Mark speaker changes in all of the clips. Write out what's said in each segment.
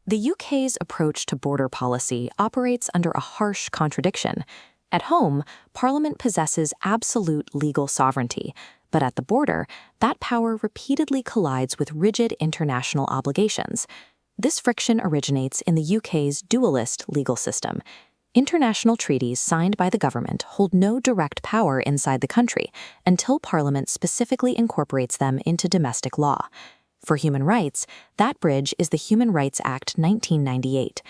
Speaker 1: The UK's approach to border policy operates under a harsh contradiction. At home, Parliament possesses absolute legal sovereignty, but at the border, that power repeatedly collides with rigid international obligations. This friction originates in the UK's dualist legal system. International treaties signed by the government hold no direct power inside the country until Parliament specifically incorporates them into domestic law. For human rights, that bridge is the Human Rights Act 1998.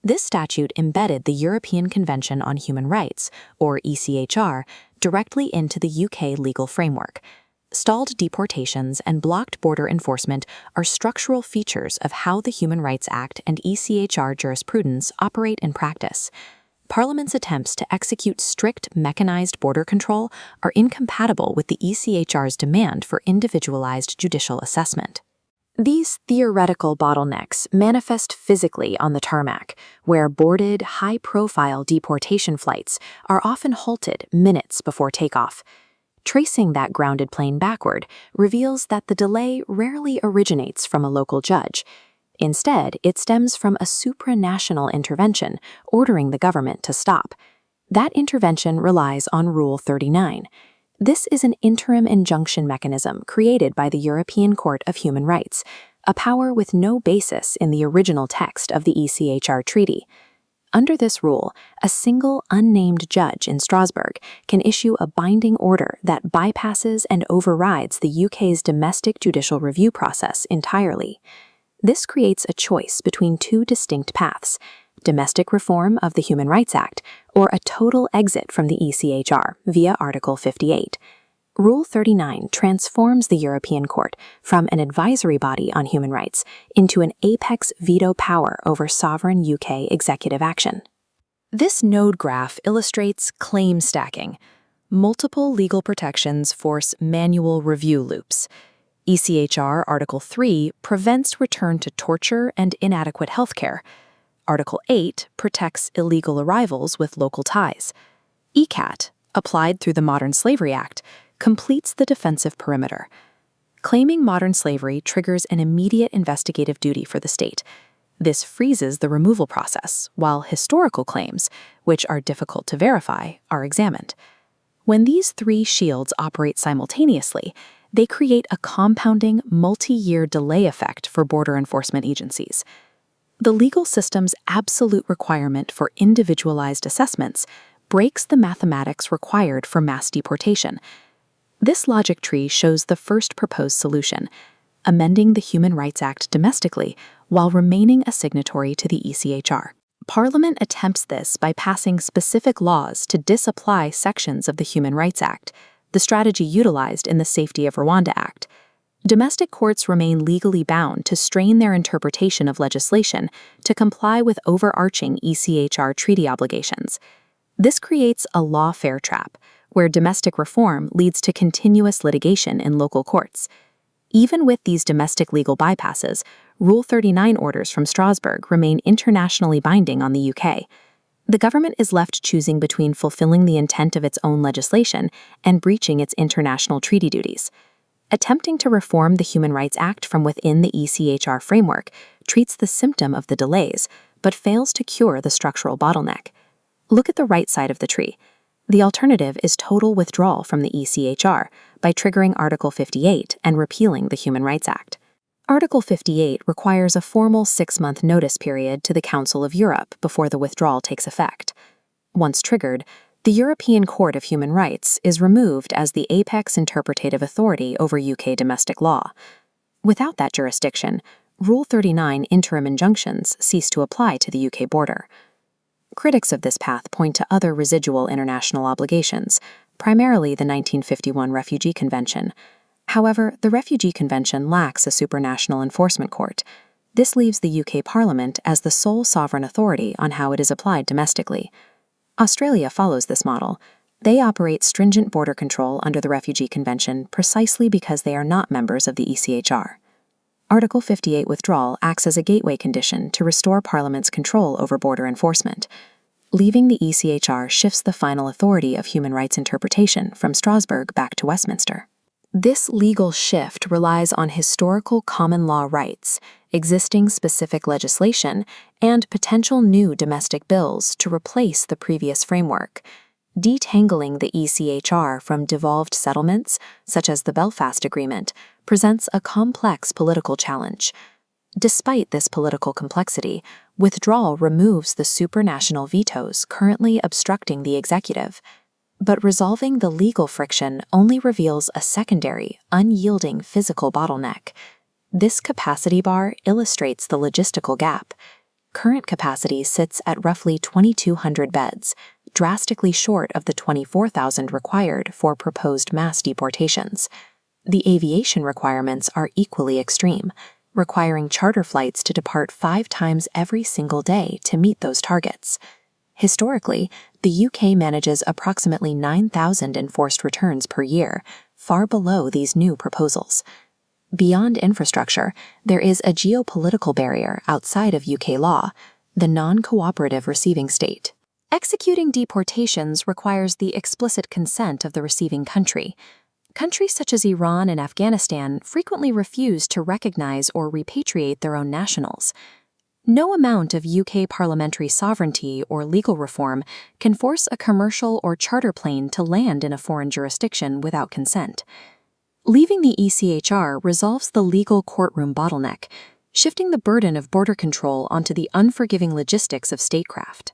Speaker 1: This statute embedded the European Convention on Human Rights, or ECHR, directly into the UK legal framework. Stalled deportations and blocked border enforcement are structural features of how the Human Rights Act and ECHR jurisprudence operate in practice. Parliament's attempts to execute strict mechanized border control are incompatible with the ECHR's demand for individualized judicial assessment. These theoretical bottlenecks manifest physically on the tarmac, where boarded, high-profile deportation flights are often halted minutes before takeoff. Tracing that grounded plane backward reveals that the delay rarely originates from a local judge. Instead, it stems from a supranational intervention ordering the government to stop. That intervention relies on Rule 39. This is an interim injunction mechanism created by the European Court of Human Rights, a power with no basis in the original text of the ECHR Treaty. Under this rule, a single unnamed judge in Strasbourg can issue a binding order that bypasses and overrides the UK's domestic judicial review process entirely. This creates a choice between two distinct paths: domestic reform of the Human Rights Act or a total exit from the ECHR via Article 58. Rule 39 transforms the European Court from an advisory body on human rights into an apex veto power over sovereign UK executive action. This node graph illustrates claim stacking. Multiple legal protections force manual review loops. ECHR Article 3 prevents return to torture and inadequate healthcare. Article 8 protects illegal arrivals with local ties. ECAT, applied through the Modern Slavery Act, completes the defensive perimeter. Claiming modern slavery triggers an immediate investigative duty for the state. This freezes the removal process, while historical claims, which are difficult to verify, are examined. When these three shields operate simultaneously, they create a compounding, multi-year delay effect for border enforcement agencies. The legal system's absolute requirement for individualized assessments breaks the mathematics required for mass deportation. This logic tree shows the first proposed solution: amending the Human Rights Act domestically while remaining a signatory to the ECHR. Parliament attempts this by passing specific laws to disapply sections of the Human Rights Act, the strategy utilized in the Safety of Rwanda Act. Domestic courts remain legally bound to strain their interpretation of legislation to comply with overarching ECHR treaty obligations. This creates a lawfare trap, where domestic reform leads to continuous litigation in local courts. Even with these domestic legal bypasses, Rule 39 orders from Strasbourg remain internationally binding on the UK. The government is left choosing between fulfilling the intent of its own legislation and breaching its international treaty duties. Attempting to reform the Human Rights Act from within the ECHR framework treats the symptom of the delays, but fails to cure the structural bottleneck. Look at the right side of the tree. The alternative is total withdrawal from the ECHR by triggering Article 58 and repealing the Human Rights Act. Article 58 requires a formal 6-month notice period to the Council of Europe before the withdrawal takes effect. Once triggered, the European Court of Human Rights is removed as the apex interpretative authority over UK domestic law. Without that jurisdiction, Rule 39 interim injunctions cease to apply to the UK border. Critics of this path point to other residual international obligations, primarily the 1951 Refugee Convention. However, the Refugee Convention lacks a supranational enforcement court. This leaves the UK Parliament as the sole sovereign authority on how it is applied domestically. Australia follows this model. They operate stringent border control under the Refugee Convention precisely because they are not members of the ECHR. Article 58 withdrawal acts as a gateway condition to restore Parliament's control over border enforcement. Leaving the ECHR shifts the final authority of human rights interpretation from Strasbourg back to Westminster. This legal shift relies on historical common law rights, existing specific legislation, and potential new domestic bills to replace the previous framework. Detangling the ECHR from devolved settlements, such as the Belfast Agreement, presents a complex political challenge. Despite this political complexity, withdrawal removes the supranational vetoes currently obstructing the executive. But resolving the legal friction only reveals a secondary, unyielding physical bottleneck. This capacity bar illustrates the logistical gap. Current capacity sits at roughly 2,200 beds, drastically short of the 24,000 required for proposed mass deportations. The aviation requirements are equally extreme, requiring charter flights to depart 5 times every single day to meet those targets. Historically, the UK manages approximately 9,000 enforced returns per year, far below these new proposals. Beyond infrastructure, there is a geopolitical barrier outside of UK law, the non-cooperative receiving state. Executing deportations requires the explicit consent of the receiving country. Countries such as Iran and Afghanistan frequently refuse to recognize or repatriate their own nationals. No amount of UK parliamentary sovereignty or legal reform can force a commercial or charter plane to land in a foreign jurisdiction without consent. Leaving the ECHR resolves the legal courtroom bottleneck, shifting the burden of border control onto the unforgiving logistics of statecraft.